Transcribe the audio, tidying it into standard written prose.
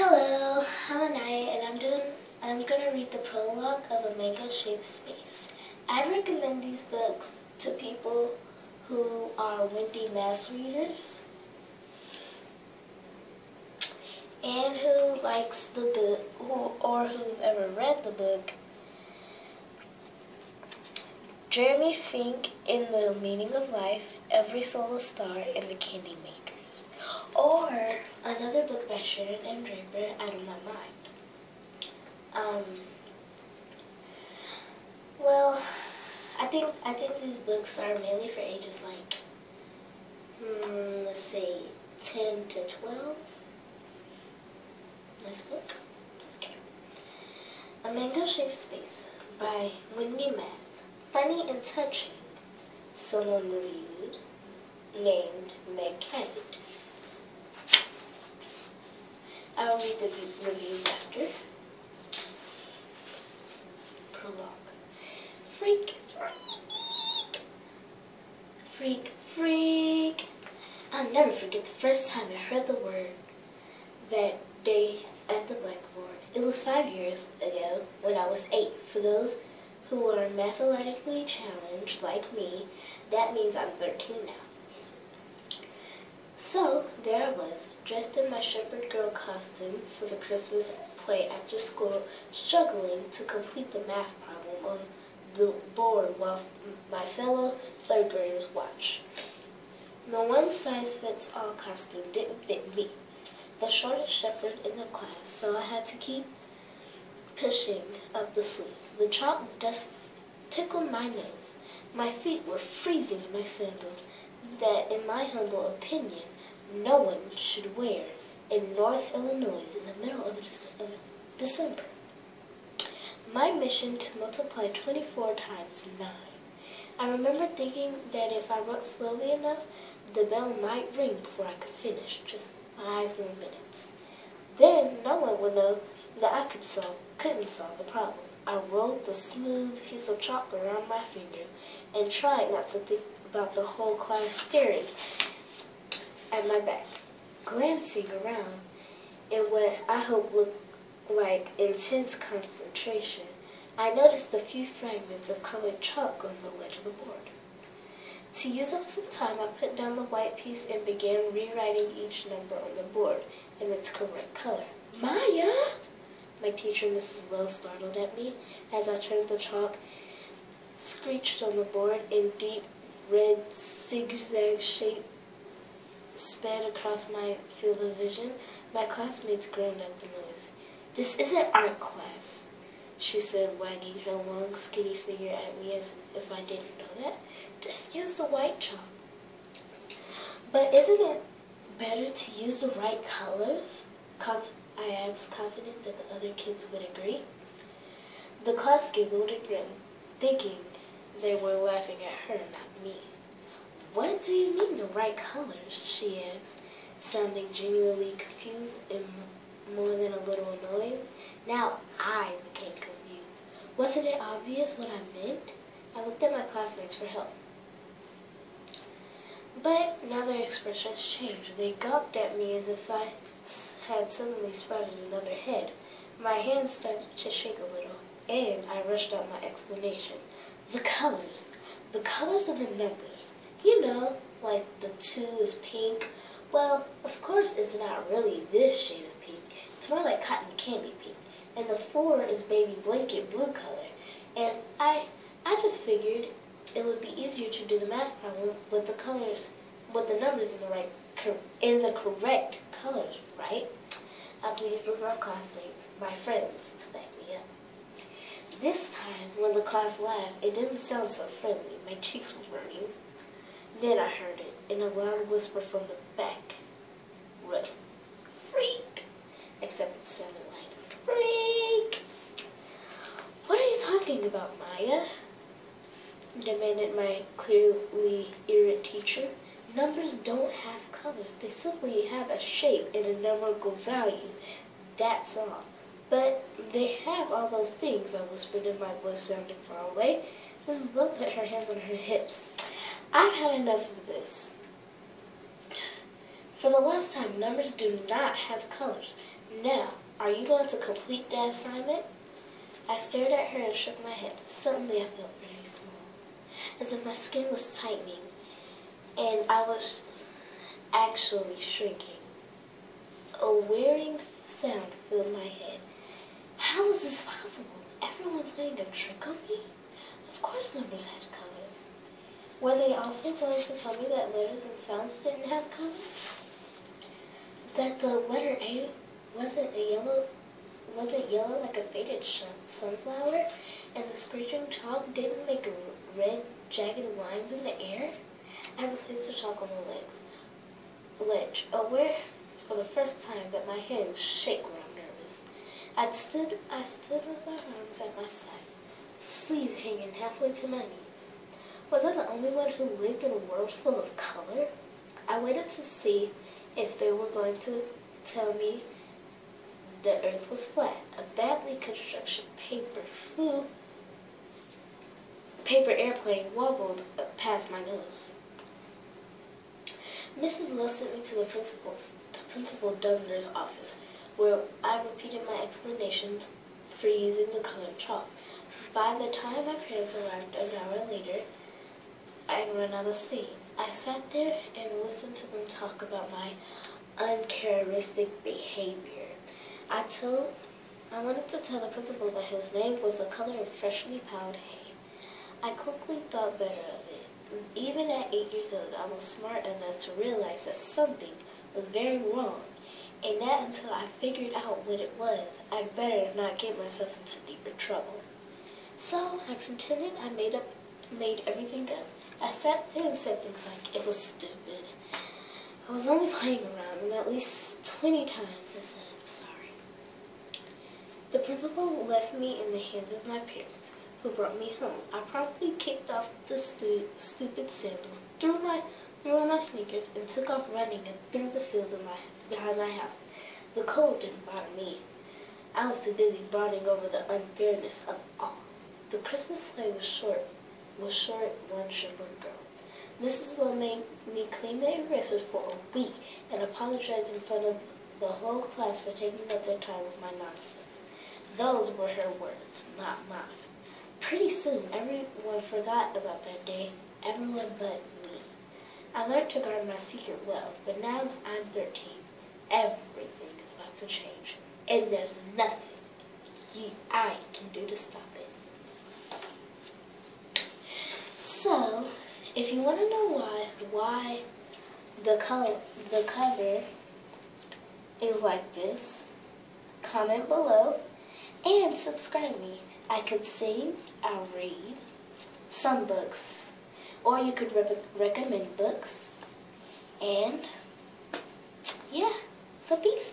Hello, I'm Aniyah, and I'm gonna read the prologue of A Mango-Shaped Space. I'd recommend these books to people who are Wendy mass readers and who likes the book or who've ever read the book Jeremy Fink in The Meaning of Life, Every Soul a Star, and The Candy Makers. Or another book by Sharon M. Draper, Out of My Mind. Well, I think these books are mainly for ages like, let's say 10 to 12. Nice book. Okay. A Mango-Shaped Space by Wendy. Funny and touching. Someone reviewed, named Meg Kennett. I will read the reviews after. Prologue. Freak. I'll never forget the first time I heard the word that day at the blackboard. It was 5 years ago when I was 8. For those who are mathematically challenged like me, that means I'm 13 now. So there I was, dressed in my shepherd girl costume for the Christmas play after school, struggling to complete the math problem on the board while my fellow third graders watched. The one-size-fits-all costume didn't fit me, the shortest shepherd in the class, so I had to keep pushing up the sleeves. The chalk dust tickled my nose. My feet were freezing in my sandals that, in my humble opinion, no one should wear in North Illinois in the middle of December. My mission to multiply 24 times 9. I remember thinking that if I wrote slowly enough, the bell might ring before I could finish, just 5 more minutes. Then no one would know that I couldn't solve the problem. I rolled the smooth piece of chalk around my fingers and tried not to think about the whole class staring at my back. Glancing around in what I hope looked like intense concentration, I noticed a few fragments of colored chalk on the ledge of the board. To use up some time, I put down the white piece and began rewriting each number on the board in its correct color. Maya! My teacher, Mrs. Lowe, startled at me as I turned the chalk, screeched on the board in deep red zigzag shape, sped across my field of vision. My classmates groaned at the noise. "This isn't art class," she said, wagging her long, skinny finger at me as if I didn't know that. "Just use the white chalk." "But isn't it better to use the right colors?" I asked, confident that the other kids would agree. The class giggled and grinned, thinking they were laughing at her, not me. "What do you mean the right colors?" she asked, sounding genuinely confused and more than a little annoyed. Now I became confused. Wasn't it obvious what I meant? I looked at my classmates for help. But now their expressions changed. They gawked at me as if I had suddenly sprouted another head. My hands started to shake a little, and I rushed out my explanation. The colors of the numbers. You know, like the 2 is pink. Well, of course it's not really this shade of pink. It's more like cotton candy pink. And the 4 is baby blanket blue color. And I just figured it would be easier to do the math problem with the numbers in the correct colors, right? I pleaded with my classmates, my friends, to back me up. This time, when the class laughed, it didn't sound so friendly. My cheeks were burning. Then I heard it in a loud whisper from the back row. "Freak!" Except it sounded like freak. "What are you talking about, Maya?" demanded my clearly irate teacher. "Numbers don't have colors. They simply have a shape and a numerical value. That's all." "But they have all those things," I whispered in my voice sounding far away. Mrs. Lowe put her hands on her hips. "I've had enough of this. For the last time, numbers do not have colors. Now, are you going to complete the assignment? I stared at her and shook my head. Suddenly I felt very small, as if my skin was tightening, and I was actually shrinking. A whirring sound filled my head. How was this possible? Everyone playing a trick on me? Of course numbers had colors. Were they also going to tell me that letters and sounds didn't have colors? That the letter A wasn't yellow like a faded sunflower, and the screeching chalk didn't make red, jagged lines in the air? I replaced the chalk on the ledge, aware for the first time that my hands shake when I'm nervous. I stood with my arms at my side, sleeves hanging halfway to my knees. Was I the only one who lived in a world full of color? I waited to see if they were going to tell me the earth was flat. A badly constructed paper airplane wobbled past my nose. Mrs. Lowe sent me to Principal Dunder's office, where I repeated my explanations for using the colored chalk. By the time my parents arrived an hour later, I'd run out of steam. I sat there and listened to them talk about my uncharacteristic behavior. I wanted to tell the principal that his name was the color of freshly plowed hay. I quickly thought better of it. Even at 8 years old, I was smart enough to realize that something was very wrong, and that until I figured out what it was, I'd better not get myself into deeper trouble. So I pretended I made everything up. I sat there and said things like it was stupid. I was only playing around, and at least 20 times I said I'm sorry. The principal left me in the hands of my parents, who brought me home. I promptly kicked off the stupid sandals, threw on my sneakers, and took off running and through the fields behind my house. The cold didn't bother me. I was too busy brooding over the unfairness of all. The Christmas play was short, one shriveled girl. Mrs. Lowe made me clean the erasers for a week and apologize in front of the whole class for taking up their time with my nonsense. Those were her words, not mine. Pretty soon, everyone forgot about that day, everyone but me. I learned to guard my secret well, but now I'm 13. Everything is about to change, and there's nothing I can do to stop it. So, if you want to know why the cover is like this, comment below and subscribe me. I could sing, I'll read some books, or you could recommend books, and yeah, so peace.